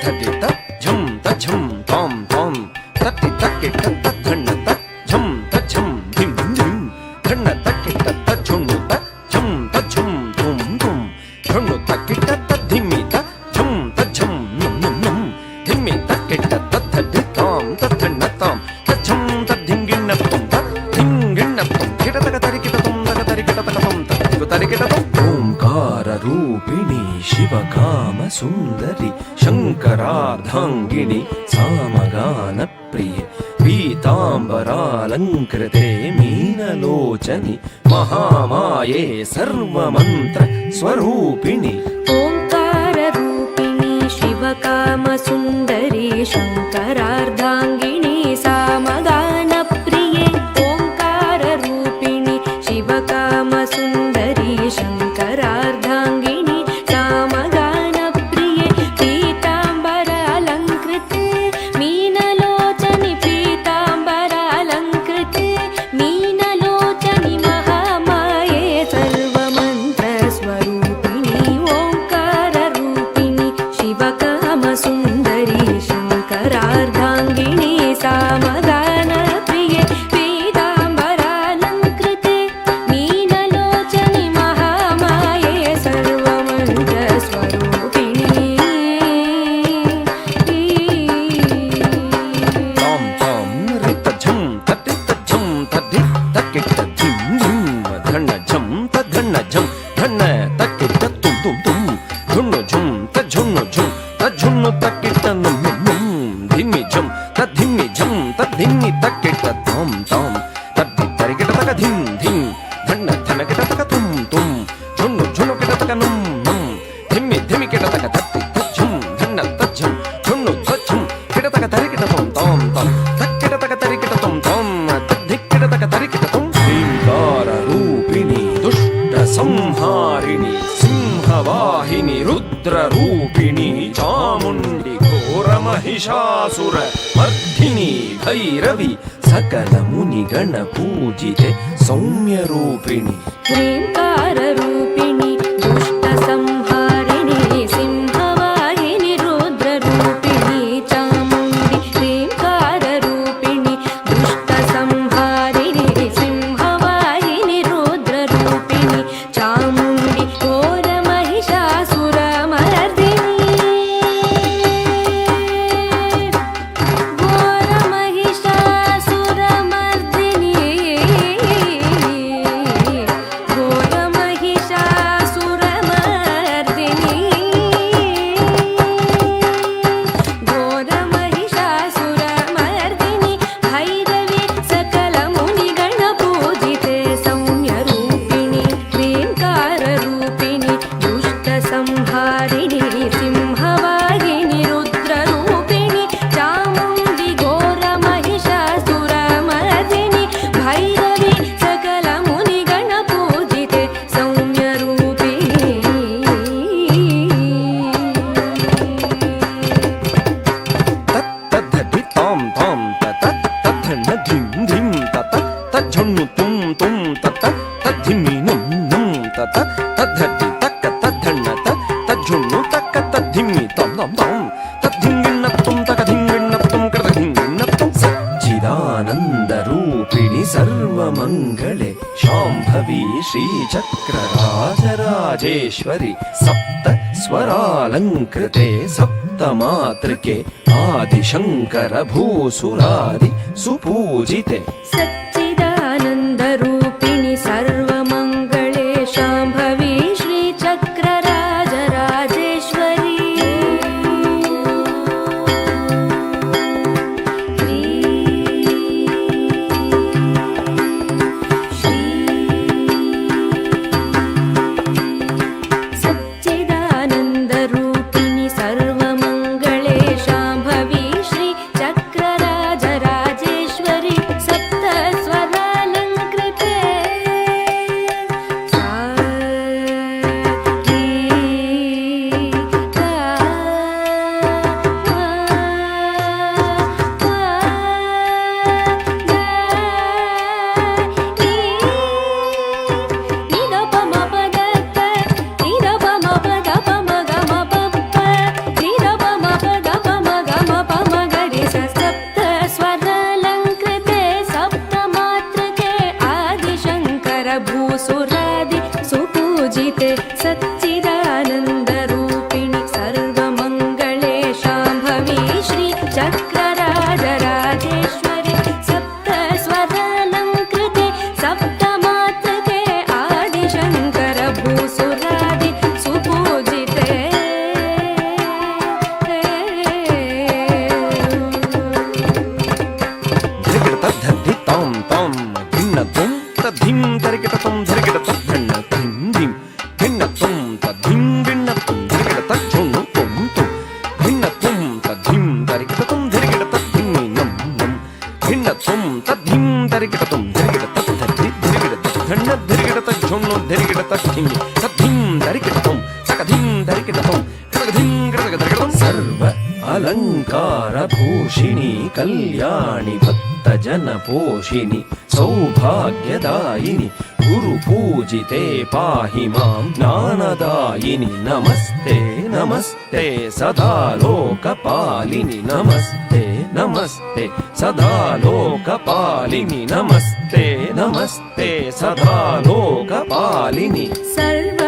ತದ್ಧಟಿ ತ ಝಂ ತ ಝಂ ತಾಂ ತಾಂ ತಟ್ಟಿ ತಕ್ಕೆ ತ ಧಣ್ಣ ತ ಝಂ ತ ಝಂ ಧಿಂ ಧಿಂ ಧಣ್ಣ ತಕ್ಕೆ ತ ಝುಣ್ಣು ತ ಝಂ ತ ಝಂ ತುಂ ತುಂ ಝುಣ್ಣು ತಕ್ಕೆ ತ ಧಿಮ್ಮಿ ತ ಝಂ ತ ಝಂ ನುಂ ನುಂ ನುಂ ಧಿಮ್ಮಿ ತಕ್ಕೆ ತ ತದ್ಧಟಿ ತಾಂ ತ ಧಣ್ಣ ತಾಂ ತ ಝಂ ತ ಧಿಂಗಿಣ್ಣ ತುಂ ತ ಧಿಂಗಿಣ್ಣ ತುಂ ಕಿಟ ತಕ ತರಿಕಿಟ ತುಂ ತಕ ತರಿಕಿಟ ತಕ ತುಂ ತಕ ತರಿಕಿಟ ತುಂ ಓಂಕಾರ ರೂಪಿಣಿ ಶಿವಕಾಮ ಸುಂದರಿ ಶಂಕರಾರ್ಧಾಂಗಿಣಿ ಸಾಮಗಾನ ಪ್ರಿಯ ಪೀತಾಂಬರಾಲಂಕೃತೆ ಮೀನಲೋಚನಿ ಮಹಾಮಾಯೆ ಸರ್ವಮಂತ್ರ ಸ್ವರೂಪಿಣಿ ಓಂಕಾರ ರೂಪಿಣಿ ಶಿವಕಾಮ ಸುಂದರಿ ಶಂಕರಾರ್ಧಾಂಗಿಣಿ ಸಾಮಗಾನ ಪ್ರಿಯೆ ಓಂಕಾರ ರೂಪಿಣಿ ಶಿವಕಾಮ ಸುಂದರಿ ಶಂಕರಾರ್ಧಾಂಗಿಣಿ ಸಾಮಗಾನ ಪ್ರಿಯೆ ಪೀತಾಂಬರ ಅಲಂಕೃತೆ ಮೀನಲೋಚನಿ ಪೀತಾಂಬರ ಅಲಂಕೃತೆ ಮೀನಲೋಚನಿ ಮಹಾಮಾಯೆ ಸರ್ವಮಂತ್ರ ಸ್ವರೂಪಿಣಿ ಓಂಕಾರ ರೂಪಿಣಿ ಶಿವಕಾಮ ಸುಂದರಿ ಶಂಕರಾರ್ಧಾಂಗಿಣಿ ಸಾಮಗಾನ ಪ್ರಿಯೆ ಪೀತಾಂಬರ ಅಲಂಕೃತೆ ಮೀನಲೋಚನಿ ಮಹಾಮಾಯೆ ಸರ್ವಮಂತ್ರ ಸ್ವರೂಪಿಣಿ ತಾಂ ತಾಂ ರಿತ ಝಂ ತಟ್ಟಿ ತ ಝಂ ತದ್ಧಿ ತಕ್ಕೆ ತ ಧಿಂ ಧಿಂ ಧಣ್ಣ ಝಂ ತ ಧಣ್ಣ ಝಂ ಧಣ್ಣ ತಕ್ಕೆ ತ ತುಂ ತುಂ ತುಂ ಝುಣ್ಣು ಝುಂ ತ ಝುಣ್ಣು ಝುಂ ತ ಝುಣ್ಣು ತಕ್ಕೆ ತ ನುಂ ನುಂ ನುಂ ಧಿಮ್ಮಿ ಝಂ ತ ಧಿಮ್ಮಿ ಝಂ ತ ಧಿಮ್ಮಿ ತಕ್ಕೆ ತ ತಾಂ ತಾಂ ತದ್ಧಿ ತರಿಕಿಟ ತಕ ಧಿಂ ಧಿಂ ಧಣ್ಣ ಧನ ಕಿಟ ತಕ ತುಂ ತುಂ ಝುಣ್ಣು ಝುಣ್ಣು ಕಿಟ ತಕ ನುಂ ನುಂ ಧಿಮ್ಮಿ ಧಿಮ್ಮಿ ಕಿಟ ತಕ ತತ್ತಿ ತ ಝುಂ ಧಣ್ಣ ತ ಝಂ ಝುಣ್ಣು ತ ಝುಂ ಕಿಟ ತಕ ತರಿಕಿಟ ತುಂ ತಾಂ ತಾಂ ತಕ್ಕಿಟ ತಕ ತರಿಕಿಟ ತುಂ ತಾಂ ತದ್ಧಿಕ್ಕಿಟ ತಕ ತರಿಕಿಟ ತುಂ ಓಂಕಾರ ರೂಪಿಣಿ ದುಷ್ಟ ಸಂಹಾರಿಣಿ ಸಿಂಹವಾಹಿನಿ ರುದ್ರ ರೂಪಿಣಿ ಚಾಮುಂಡಿ ಘೋರ ಮಹಿಷಾಸುರ ಮರ್ಧಿನಿ ಭೈರವಿ ಸಕಲ ಮುನಿಗಣ ಪೂಜಿತೆ ಸೌಮ್ಯ ರೂಪಿಣಿ ह्रीङ्कार रूपिणि दुष्ट संहारिणि सिंहवाहिनि रुद्र रूपिणि चामुण्डि ह्रीङ्कार रूपिणि दुष्ट संहारिणि सिंहवाहिनि रुद्र रूपिणि चामुण्डि घोर महिषासुर मर्दिनि घोर महिषासुर मर्दिनि घोर महिषासुरमर्दिनि घोर महिषासुरमर्दिनि भैरवी सकल मुनिगण पूजिते सौम्य रूपिणि ह्रीङ्कार रूपिणि दुष्ट संहारिणि सिंहवाहिनि रुद्र रूपिणि चामुण्डि घोर महिषासुरमर्दिनि भैरवी सकल मुनिगण पूजिते सौम्य रूपिणि ತದ್ಧಟಿ ತಾಂ ತಾಂ ತತ ತದ್ಧಣ್ಣ ಧಿಂ ಧಿಂ ತತ ತಜ್ಜುಣ್ಣು ತುಂ ತುಂ ತತ ತದ್ಧಿಮ್ಮಿ ನುಂ ನುಂ ತತ ತದ್ಧಟಿ ತಕ್ಕ ತದ್ಧಣ್ಣ ತ ತಜ್ಜುಣ್ಣು ತಕ್ಕ ತದ್ಧಿಮ್ಮಿ ತಾಂ ತಾಂ ತಾಂ ತದ್ಧಿಂಗಿಣ್ಣ ತುಂ ತಕ ಧಿಂಗಿಣ್ಣ ತುಂ ಕೃತ ಧಿಂಗಿಣ್ಣ ತುಂ ಸಚ್ಚಿದಾನಂದ ರೂಪಿಣಿ ಸರ್ವಮಂಗಳೆ ಶಾಂಭವಿ ಶ್ರೀಚಕ್ರ ರಾಜರಾಜೇಶ್ವರಿ ಸಪ್ತ ಸ್ವರಾಲಂಕೃತೆ ಸಪ್ತ ಮಾತೃಕೆ ಆದಿಶಂಕರ ಭೂಸುರಾದಿ ಸುಪೂಜಿತೆ सच्चिदानन्द रूपिणि सर्वमङ्गले शाम्भवी श्रीचक्र राजराजेश्वरी सच्चिदानन्द रूपिणि सर्वमङ्गले शाम्भवी श्रीचक्र राजराजेश्वरी सप्त తద్ధిన్న తుం తద్ధిం దరికిట తుం దరికిట తద్ధి దరికిట తద్ధన్న దరికిట తజ్జున్ను దరికిట తద్ధింగి తద్ధిం దరికిట తుం తకధిం దరికిట తుం కదగధిం కదగదరగడం సర్వ అలంకార భూషిణి కళ్యాణి భక్త జన పోషిణి సౌభాగ్యదాయిని గురు పూజితే పాహి మాం జ్ఞానదాయిని నమస్తే నమస్తే సదా లోకపాలిని నమస్తే నమస్తే సదా లోకపాలిని నమస్తే నమస్తే సదా లోకపాలిని సర్వ